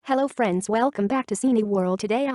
Hello friends, welcome back to Cini World. Today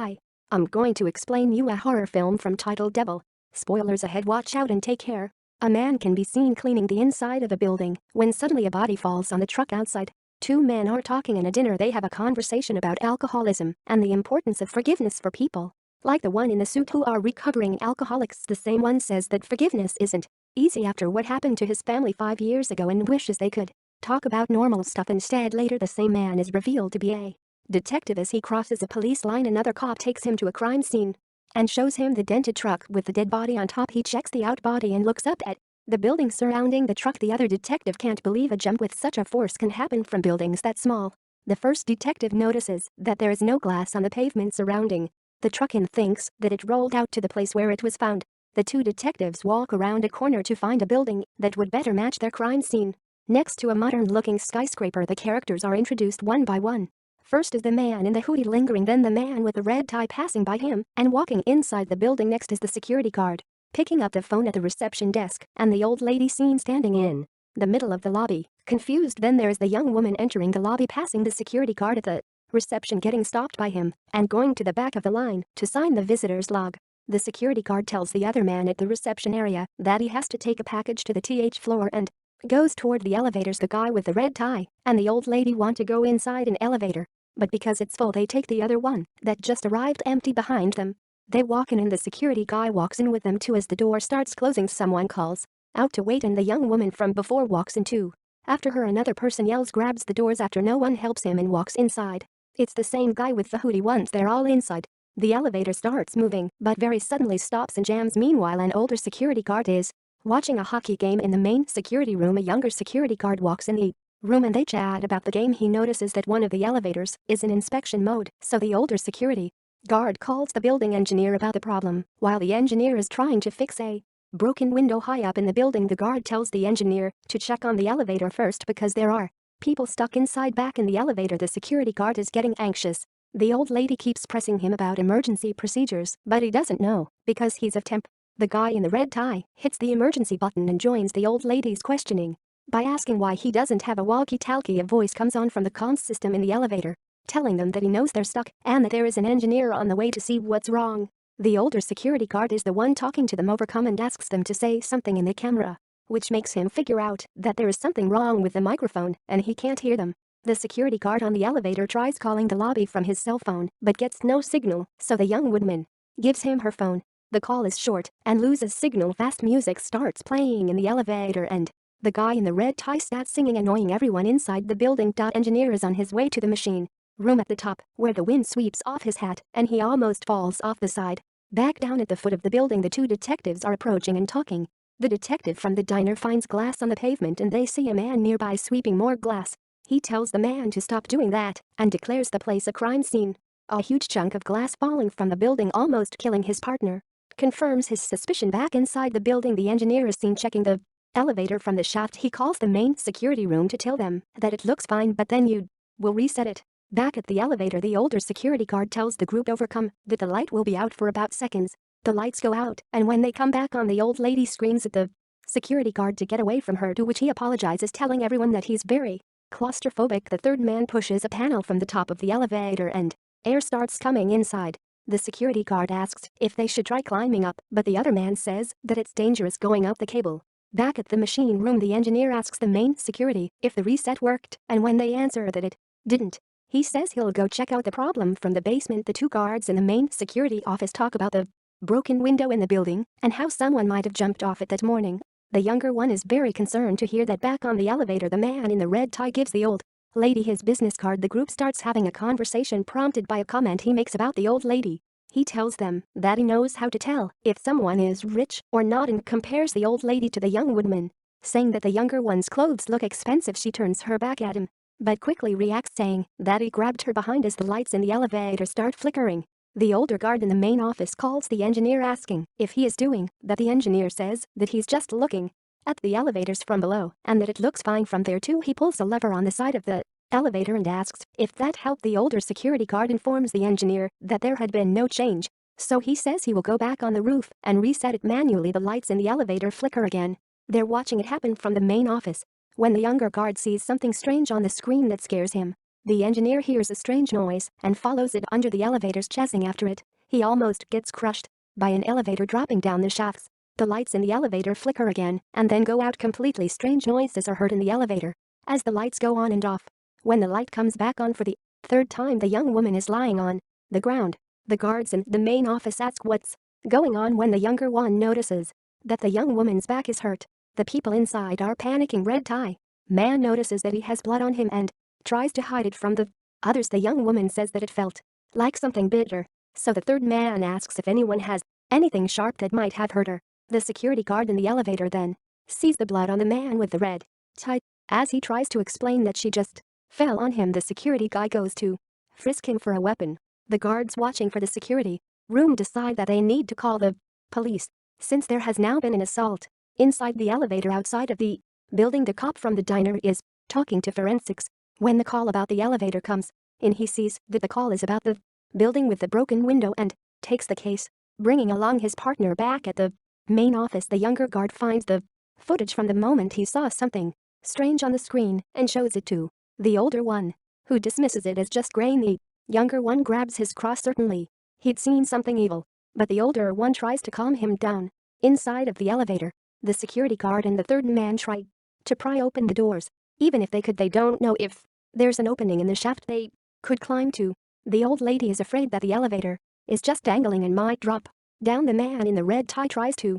I'm going to explain you a horror film from title Devil. Spoilers ahead, watch out and take care. A man can be seen cleaning the inside of a building when suddenly a body falls on the truck outside. Two men are talking in a dinner. They have a conversation about alcoholism and the importance of forgiveness for people like the one in the suit who are recovering alcoholics. The same one says that forgiveness isn't easy after what happened to his family 5 years ago and wishes they could talk about normal stuff instead. Later the same man is revealed to be a detective. As he crosses a police line, another cop takes him to a crime scene and shows him the dented truck with the dead body on top. He checks the out body and looks up at the building surrounding the truck. The other detective can't believe a jump with such a force can happen from buildings that small. The first detective notices that there is no glass on the pavement surrounding the truck and thinks that it rolled out to the place where it was found. The two detectives walk around a corner to find a building that would better match their crime scene. Next to a modern-looking skyscraper, the characters are introduced one by one. First is the man in the hoodie lingering, then the man with the red tie passing by him and walking inside the building. Next is the security guard picking up the phone at the reception desk and the old lady seen standing in the middle of the lobby, confused. Then there is the young woman entering the lobby, passing the security guard at the reception, getting stopped by him and going to the back of the line to sign the visitor's log. The security guard tells the other man at the reception area that he has to take a package to the TH floor and goes toward the elevators. The guy with the red tie and the old lady want to go inside an elevator, but because it's full they take the other one that just arrived empty behind them. They walk in and the security guy walks in with them too. As the door starts closing, someone calls out to wait and the young woman from before walks in too. After her, another person yells, grabs the doors after no one helps him, and walks inside. It's the same guy with the hoodie. Once they're all inside, the elevator starts moving but very suddenly stops and jams. Meanwhile, an older security guard is watching a hockey game in the main security room. A younger security guard walks in the room and they chat about the game. He notices that one of the elevators is in inspection mode, so the older security guard calls the building engineer about the problem. While the engineer is trying to fix a broken window high up in the building, the guard tells the engineer to check on the elevator first because there are people stuck inside. Back in the elevator, the security guard is getting anxious. The old lady keeps pressing him about emergency procedures, but he doesn't know because he's a temp. The guy in the red tie hits the emergency button and joins the old lady's questioning by asking why he doesn't have a walkie-talkie. A voice comes on from the comms system in the elevator, telling them that he knows they're stuck and that there is an engineer on the way to see what's wrong. The older security guard is the one talking to them over comm and asks them to say something in the camera, which makes him figure out that there is something wrong with the microphone and he can't hear them. The security guard on the elevator tries calling the lobby from his cell phone but gets no signal, so the young woman gives him her phone. The call is short and loses signal. Fast music starts playing in the elevator and the guy in the red tie starts singing, annoying everyone inside the building. Engineer is on his way to the machine room at the top, where the wind sweeps off his hat and he almost falls off the side. Back down at the foot of the building, the two detectives are approaching and talking. The detective from the diner finds glass on the pavement and they see a man nearby sweeping more glass. He tells the man to stop doing that and declares the place a crime scene. A huge chunk of glass falling from the building, almost killing his partner, confirms his suspicion. Back inside the building, the engineer is seen checking the elevator from the shaft. He calls the main security room to tell them that it looks fine, but then you will reset it. Back at the elevator, the older security guard tells the group overcome that the light will be out for about seconds. The lights go out, and when they come back on, the old lady screams at the security guard to get away from her, to which he apologizes, telling everyone that he's very claustrophobic. The third man pushes a panel from the top of the elevator and air starts coming inside. The security guard asks if they should try climbing up, but the other man says that it's dangerous going up the cable. Back at the machine room, the engineer asks the main security if the reset worked, and when they answer that it didn't, he says he'll go check out the problem from the basement. The two guards in the main security office talk about the broken window in the building and how someone might have jumped off it that morning. The younger one is very concerned to hear that back on the elevator, the man in the red tie gives the old lady his business card. The group starts having a conversation prompted by a comment he makes about the old lady. He tells them that he knows how to tell if someone is rich or not and compares the old lady to the young woman, saying that the younger one's clothes look expensive. She turns her back at him, but quickly reacts, saying that he grabbed her behind as the lights in the elevator start flickering. The older guard in the main office calls the engineer asking if he is doing that. The engineer says that he's just looking at the elevators from below and that it looks fine from there too. He pulls a lever on the side of the elevator and asks if that helped. The older security guard informs the engineer that there had been no change, so he says he will go back on the roof and reset it manually. The lights in the elevator flicker again. They're watching it happen from the main office when the younger guard sees something strange on the screen that scares him. The engineer hears a strange noise and follows it under the elevators, chasing after it. He almost gets crushed by an elevator dropping down the shafts. The lights in the elevator flicker again and then go out completely. Strange noises are heard in the elevator as the lights go on and off. When the light comes back on for the third time, the young woman is lying on the ground. The guards in the main office ask what's going on when the younger one notices that the young woman's back is hurt. The people inside are panicking. Red tie man notices that he has blood on him and tries to hide it from the others. The young woman says that it felt like something bitter, so the third man asks if anyone has anything sharp that might have hurt her. The security guard in the elevator then sees the blood on the man with the red tie. As he tries to explain that she just fell on him, the security guy goes to frisk him for a weapon. The guards watching for the security room decide that they need to call the police, since there has now been an assault inside the elevator outside of the building. The cop from the diner is talking to forensics. When the call about the elevator comes in, he sees that the call is about the building with the broken window and takes the case, bringing along his partner. Back at the main office, the younger guard finds the footage from the moment he saw something strange on the screen and shows it to the older one, who dismisses it as just grain. The younger one grabs his cross. Certainly he'd seen something evil, but the older one tries to calm him down. Inside of the elevator, the security guard and the third man try to pry open the doors. Even if they could, they don't know if there's an opening in the shaft they could climb to. The old lady is afraid that the elevator is just dangling and might drop down. The man in the red tie tries to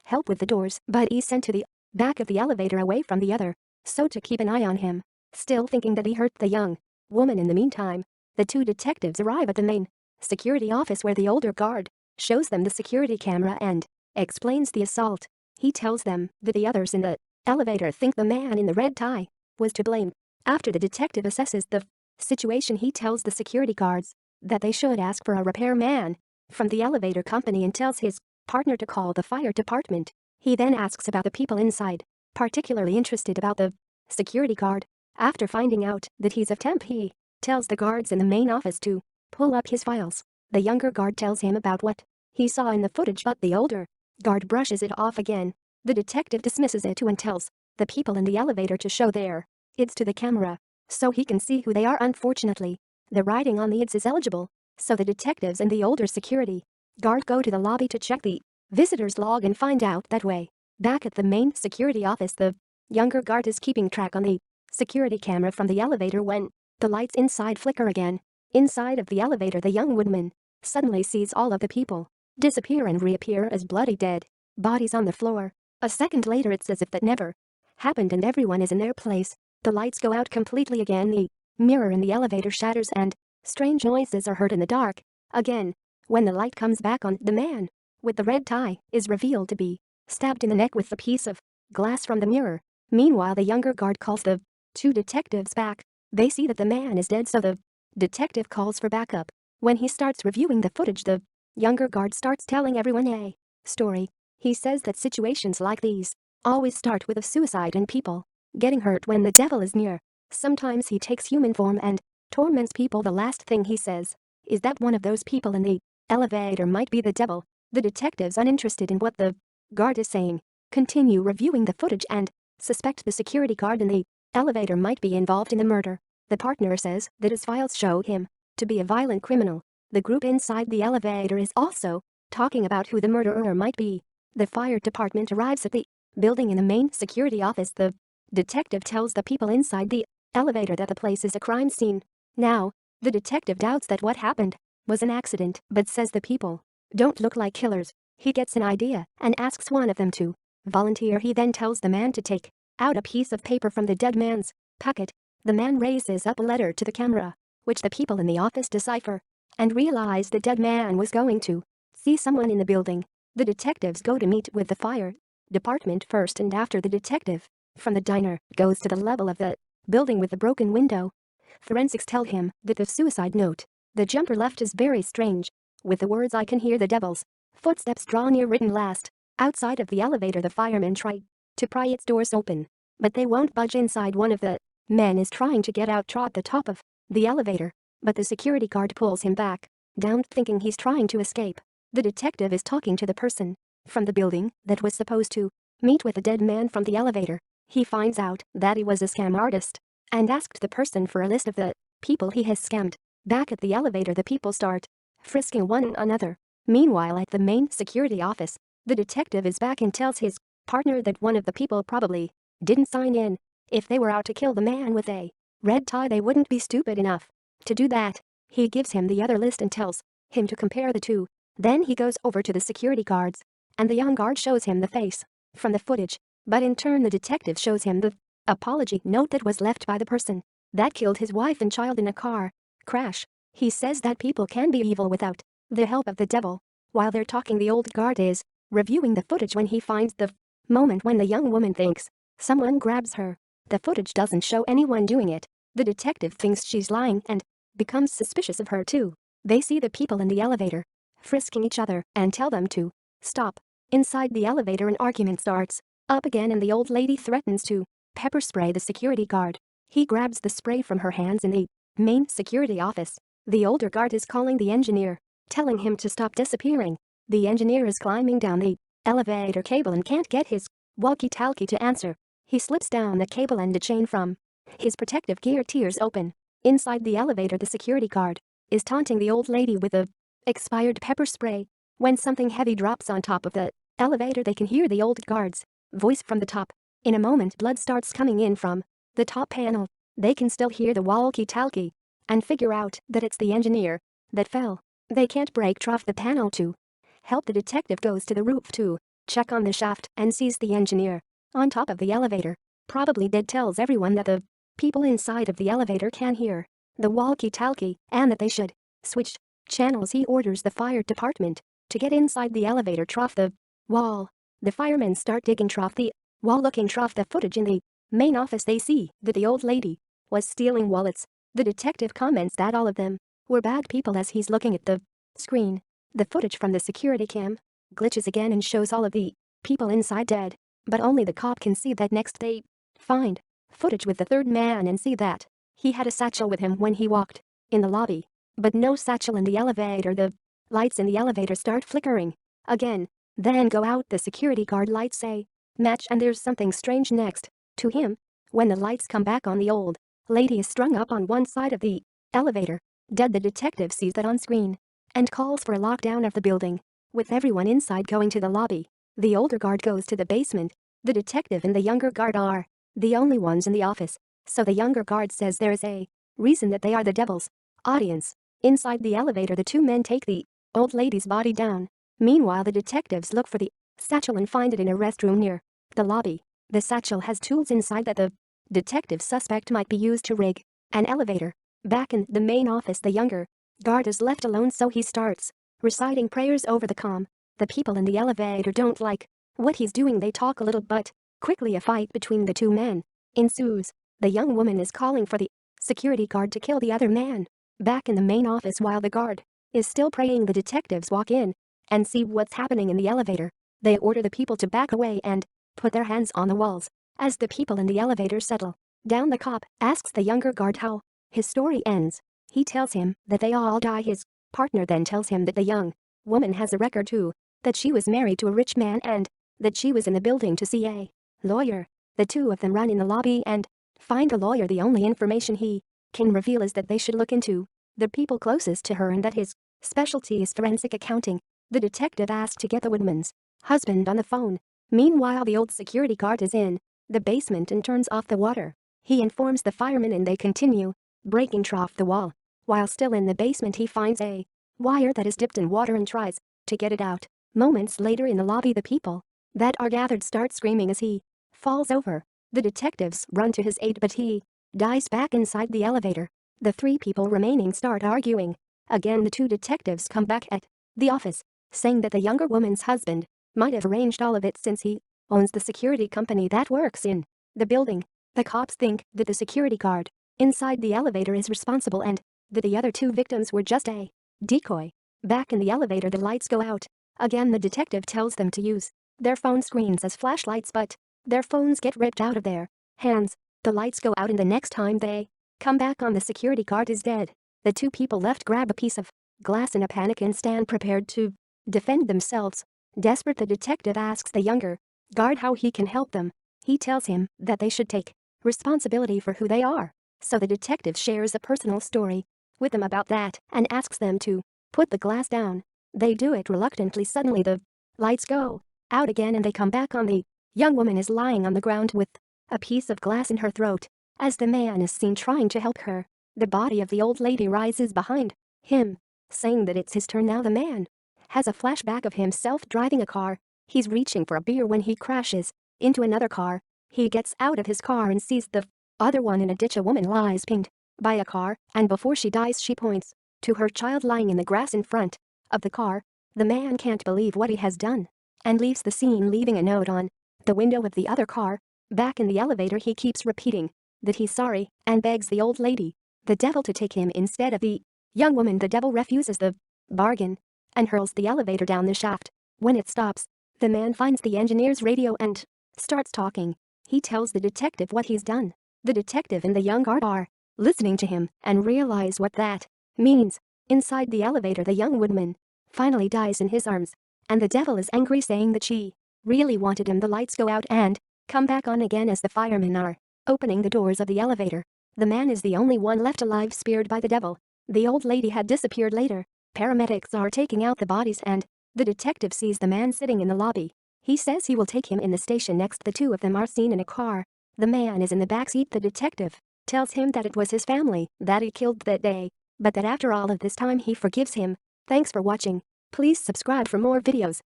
help with the doors, but he's sent to the back of the elevator away from the other, so to keep an eye on him, still thinking that he hurt the young woman. In the meantime, the two detectives arrive at the main security office, where the older guard shows them the security camera and explains the assault. He tells them that the others in the elevator think the man in the red tie was to blame. After the detective assesses the situation, he tells the security guards that they should ask for a repairman from the elevator company and tells his partner to call the fire department. He then asks about the people inside, particularly interested about the security guard. After finding out that he's a temp, he tells the guards in the main office to pull up his files. The younger guard tells him about what he saw in the footage, but the older guard brushes it off again. The detective dismisses it too and tells the people in the elevator to show their IDs to the camera so he can see who they are. Unfortunately, the writing on the IDs is illegible, so the detectives and the older security guard go to the lobby to check the visitor's log and find out that way. Back at the main security office, the younger guard is keeping track on the security camera from the elevator when the lights inside flicker again. Inside of the elevator, the young woman suddenly sees all of the people disappear and reappear as bloody dead bodies on the floor. A second later, it's as if that never happened and everyone is in their place. The lights go out completely again. The mirror in the elevator shatters and strange noises are heard in the dark. Again, when the light comes back on, the man with the red tie is revealed to be stabbed in the neck with a piece of glass from the mirror. Meanwhile, the younger guard calls the two detectives back. They see that the man is dead, so the detective calls for backup. When he starts reviewing the footage, the younger guard starts telling everyone a story. He says that situations like these always start with a suicide and people getting hurt when the devil is near. Sometimes he takes human form and torments people. The last thing he says is that one of those people in the elevator might be the devil. The detectives, uninterested in what the guard is saying, continue reviewing the footage and suspect the security guard in the elevator might be involved in the murder. The partner says that his files show him to be a violent criminal. The group inside the elevator is also talking about who the murderer might be. The fire department arrives at the building in the main security office. The detective tells the people inside the elevator that the place is a crime scene. Now, the detective doubts that what happened was an accident, but says the people don't look like killers. He gets an idea and asks one of them to volunteer. He then tells the man to take out a piece of paper from the dead man's pocket. The man raises up a letter to the camera, which the people in the office decipher and realize the dead man was going to see someone in the building. The detectives go to meet with the fire department first, and after the detective from the diner goes to the level of the building with the broken window, forensics tell him that the suicide note the jumper left is very strange, with the words "I can hear the devil's footsteps draw near" written last. Outside of the elevator, the firemen try to pry its doors open, but they won't budge. Inside, one of the men is trying to get out at the top of the elevator, but the security guard pulls him back down, thinking he's trying to escape. The detective is talking to the person from the building that was supposed to meet with the dead man from the elevator. He finds out that he was a scam artist and asked the person for a list of the people he has scammed. Back at the elevator, the people start frisking one another. Meanwhile, at the main security office, the detective is back and tells his partner that one of the people probably didn't sign in. If they were out to kill the man with a red tie, they wouldn't be stupid enough to do that. He gives him the other list and tells him to compare the two. Then he goes over to the security guards, and the young guard shows him the face from the footage, but in turn the detective shows him the apology note that was left by the person that killed his wife and child in a car crash. He says that people can be evil without the help of the devil. While they're talking, the old guard is reviewing the footage when he finds the moment when the young woman thinks someone grabs her. The footage doesn't show anyone doing it. The detective thinks she's lying and becomes suspicious of her too. They see the people in the elevator frisking each other and tell them to stop. Inside the elevator, an argument starts up again and the old lady threatens to pepper spray the security guard. He grabs the spray from her hands in the main security office. The older guard is calling the engineer, telling him to stop disappearing. The engineer is climbing down the elevator cable and can't get his walkie-talkie to answer. He slips down the cable and the chain from his protective gear tears open. Inside the elevator, the security guard is taunting the old lady with a expired pepper spray. When something heavy drops on top of the elevator, they can hear the old guard's voice from the top. In a moment, blood starts coming in from the top panel. They can still hear the walkie-talkie and figure out that it's the engineer that fell. They can't break off the panel to help. The detective goes to the roof to check on the shaft and sees the engineer on top of the elevator, probably dead. Tells everyone that the people inside of the elevator can hear the walkie-talkie and that they should switch channels. He orders the fire department to get inside the elevator, trough the wall. The firemen start digging trough the wall. Looking trough the footage in the main office, they see that the old lady was stealing wallets. The detective comments that all of them were bad people as he's looking at the screen. The footage from the security cam glitches again and shows all of the people inside dead, but only the cop can see that. Next they find footage with the third man and see that he had a satchel with him when he walked in the lobby, but no satchel in the elevator. The lights in the elevator start flickering again, then go out. The security guard lights say match, and there's something strange next to him. When the lights come back on, the old lady is strung up on one side of the elevator, dead. The detective sees that on screen and calls for a lockdown of the building, with everyone inside going to the lobby. The older guard goes to the basement. The detective and the younger guard are the only ones in the office, so the younger guard says there is a reason that they are the devil's audience. Inside the elevator, the two men take the old lady's body down. Meanwhile, the detectives look for the satchel and find it in a restroom near the lobby. The satchel has tools inside that the detective suspect might be used to rig an elevator. Back in the main office, the younger guard is left alone, so he starts reciting prayers over the comm. The people in the elevator don't like what he's doing. They talk a little, but quickly a fight between the two men ensues. The young woman is calling for the security guard to kill the other man. Back in the main office, while the guard is still praying, the detectives walk in and see what's happening in the elevator. They order the people to back away and put their hands on the walls. As the people in the elevator settle down, the cop asks the younger guard how his story ends. He tells him that they all die. His partner then tells him that the young woman has a record too, that she was married to a rich man and that she was in the building to see a lawyer. The two of them run in the lobby and find a lawyer. The only information he can reveal is that they should look into the people closest to her and that his specialty is forensic accounting. The detective asks to get the woman's husband on the phone. Meanwhile, the old security guard is in the basement and turns off the water. He informs the firemen and they continue breaking off the wall. While still in the basement, he finds a wire that is dipped in water and tries to get it out. Moments later in the lobby, the people that are gathered start screaming as he falls over. The detectives run to his aid, but he dies back inside the elevator. The three people remaining start arguing. Again, the two detectives come back at the office, saying that the younger woman's husband might have arranged all of it since he owns the security company that works in the building. The cops think that the security guard inside the elevator is responsible and that the other two victims were just a decoy. Back in the elevator, the lights go out. Again, the detective tells them to use their phone screens as flashlights, but their phones get ripped out of their hands. The lights go out and the next time they come back on, the security guard is dead. The two people left grab a piece of glass in a panic and stand prepared to defend themselves. Desperate, the detective asks the younger guard how he can help them. He tells him that they should take responsibility for who they are. So the detective shares a personal story with them about that and asks them to put the glass down. They do it reluctantly. Suddenly the lights go out again and they come back on. The young woman is lying on the ground with a piece of glass in her throat. As the man is seen trying to help her, the body of the old lady rises behind him, saying that it's his turn now. The man has a flashback of himself driving a car. He's reaching for a beer when he crashes into another car. He gets out of his car and sees the other one in a ditch. A woman lies pinned by a car, and before she dies she points to her child lying in the grass in front of the car. The man can't believe what he has done and leaves the scene, leaving a note on the window of the other car. Back in the elevator, he keeps repeating that he's sorry and begs the old lady, the devil, to take him instead of the young woman. The devil refuses the bargain and hurls the elevator down the shaft. When it stops, the man finds the engineer's radio and starts talking. He tells the detective what he's done. The detective and the young guard are listening to him and realize what that means. Inside the elevator, the young woman finally dies in his arms, and the devil is angry, saying that she really wanted him. The lights go out and come back on again as the firemen are opening the doors of the elevator. The man is the only one left alive, spared by the devil. The old lady had disappeared later. Paramedics are taking out the bodies and the detective sees the man sitting in the lobby. He says he will take him in the station next. The two of them are seen in a car. The man is in the back seat. The detective tells him that it was his family that he killed that day, but that after all of this time he forgives him. Thanks for watching. Please subscribe for more videos.